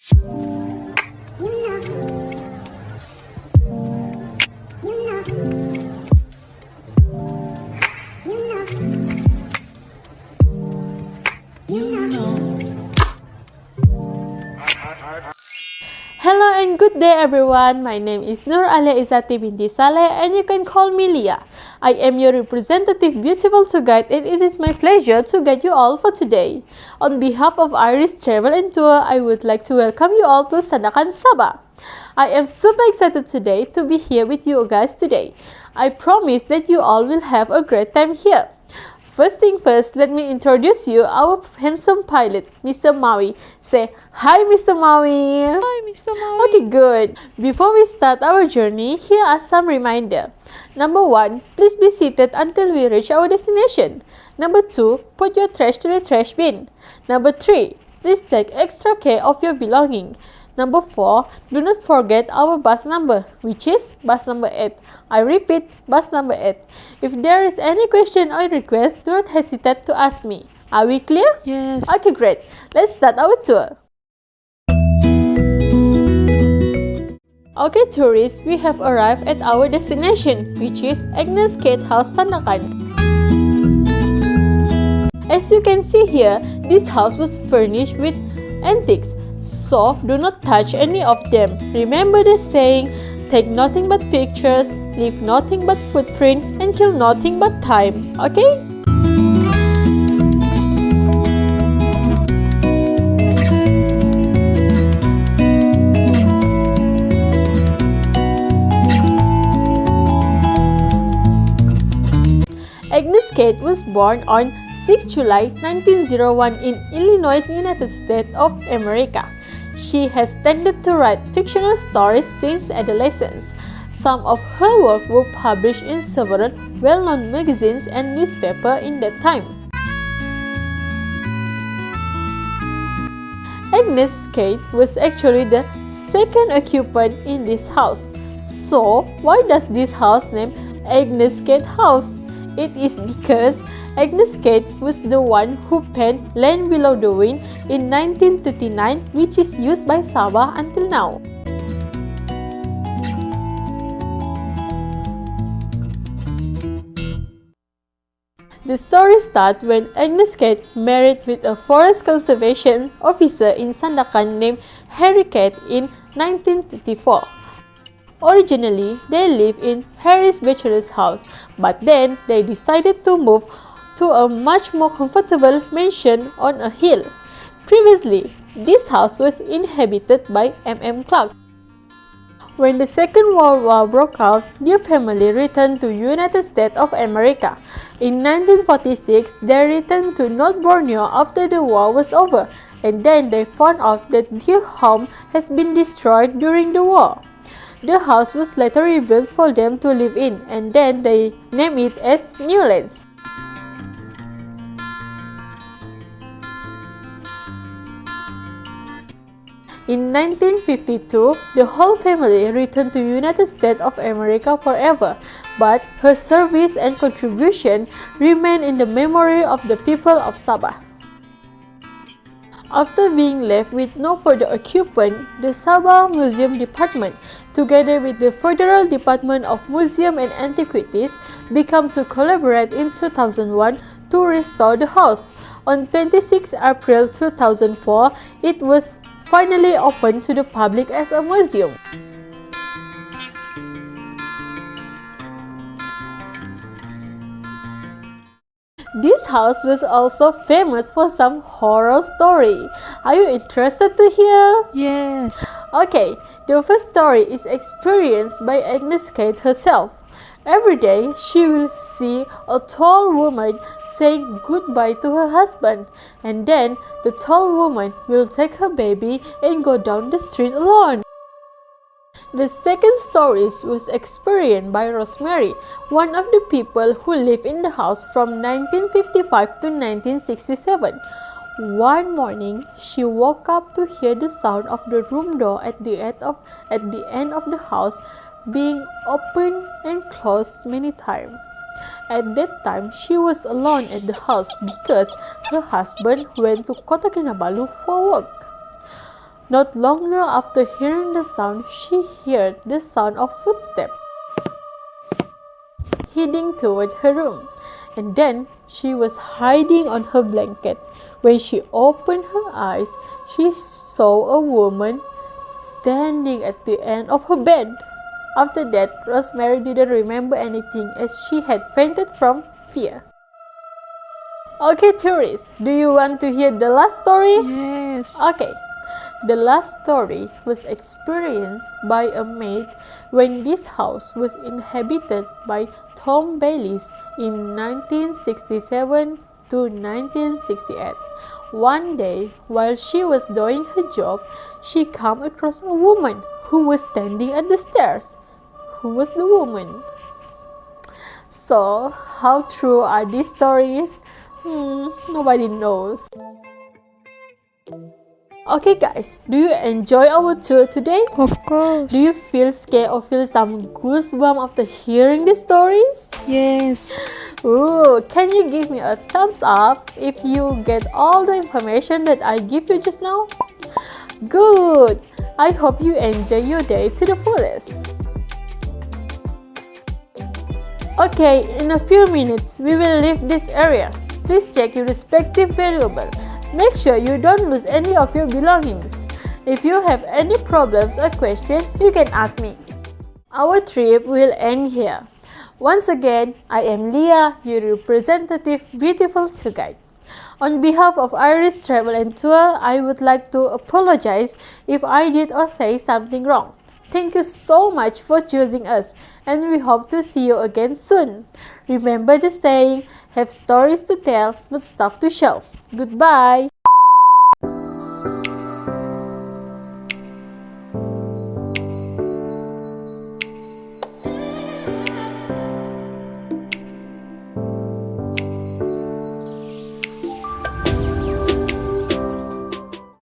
Hello and good day everyone, my name is Nuraina Afiqah binti Saleh and you can call me Leah. I am your representative beautiful tour guide and it is my pleasure to guide you all for today. On behalf of Iris Travel and Tour, I would like to welcome you all to Sandakan, Sabah. I am super excited today to be here with you guys today. I promise that you all will have a great time here. First thing first, let me introduce you our handsome pilot, Mr. Maui. Say hi, Mr. Maui. Hi, Mr. Maui. Okay, good. Before we start our journey, here are some reminder. Number 1, please be seated until we reach our destination. Number 2, put your trash to the trash bin. Number 3, please take extra care of your belonging. Number 4, do not forget our bus number, which is bus number 8. I repeat, bus number 8. If there is any question or request, do not hesitate to ask me. Are we clear? Yes. Okay, great. Let's start our tour. Okay, tourists, we have arrived at our destination, which is Agnes Kate House, Sandakan. As you can see here, this house was furnished with antiques. So, do not touch any of them. Remember the saying, take nothing but pictures, leave nothing but footprint, and kill nothing but time. Okay? Agnes Kate was born on 6 July 1901 in Illinois, United States of America. She has tended to write fictional stories since adolescence. Some of her work were published in several well-known magazines and newspapers in that time. Agnes Kate was actually the second occupant in this house. So, why does this house name Agnes Kate House? It is because Agnes Kate was the one who penned Land Below the Wind in 1939, which is used by Sabah until now. The story starts when Agnes Kate married with a forest conservation officer in Sandakan named Harry Kate in 1934. Originally, they lived in Harry's bachelor's house, but then they decided to move to a much more comfortable mansion on a hill. Previously, this house was inhabited by M.M. Clark. When the Second World War broke out, their family returned to United States of America. In 1946, they returned to North Borneo after the war was over, and then they found out that their home has been destroyed during the war. The house was later rebuilt for them to live in, and then they named it as Newlands. In 1952, the whole family returned to United States of America forever, but her service and contribution remain in the memory of the people of Sabah. After being left with no further occupant, the Sabah Museum Department, together with the Federal Department of Museum and Antiquities, began to collaborate in 2001 to restore the house. On 26 April 2004, it was finally opened to the public as a museum. This house was also famous for some horror story. Are you interested to hear? Yes. Okay, the first story is experienced by Agnes Kate herself. Every day, she will see a tall woman saying goodbye to her husband, and then the tall woman will take her baby and go down the street alone. The second story was experienced by Rosemary, one of the people who lived in the house from 1955 to 1967. One morning, she woke up to hear the sound of the room door at the end of the house being opened and closed many times. At that time, she was alone at the house because her husband went to Kota Kinabalu for work. Not longer after hearing the sound, she heard the sound of footsteps heading toward her room, and then she was hiding on her blanket. When she opened her eyes, she saw a woman standing at the end of her bed. After that, Rosemary didn't remember anything as she had fainted from fear. Okay, tourists, do you want to hear the last story? Yes. Okay. The last story was experienced by a maid when this house was inhabited by Tom Bayliss in 1967 to 1968. One day, while she was doing her job, she came across a woman who was standing at the stairs. Who was the woman? So, how true are these stories? Nobody knows. Okay guys, do you enjoy our tour today? Of course. Do you feel scared or feel some goosebumps after hearing the stories? Yes. Ooh, can you give me a thumbs up if you get all the information that I give you just now? Good! I hope you enjoy your day to the fullest. Okay, in a few minutes, we will leave this area. Please check your respective valuables. Make sure you don't lose any of your belongings. If you have any problems or questions, you can ask me. Our trip will end here. Once again, I am Leah, your representative beautiful tour guide. On behalf of Iris Travel and Tour, I would like to apologize if I did or say something wrong. Thank you so much for choosing us, and we hope to see you again soon. Remember the saying, have stories to tell, not stuff to show. Goodbye!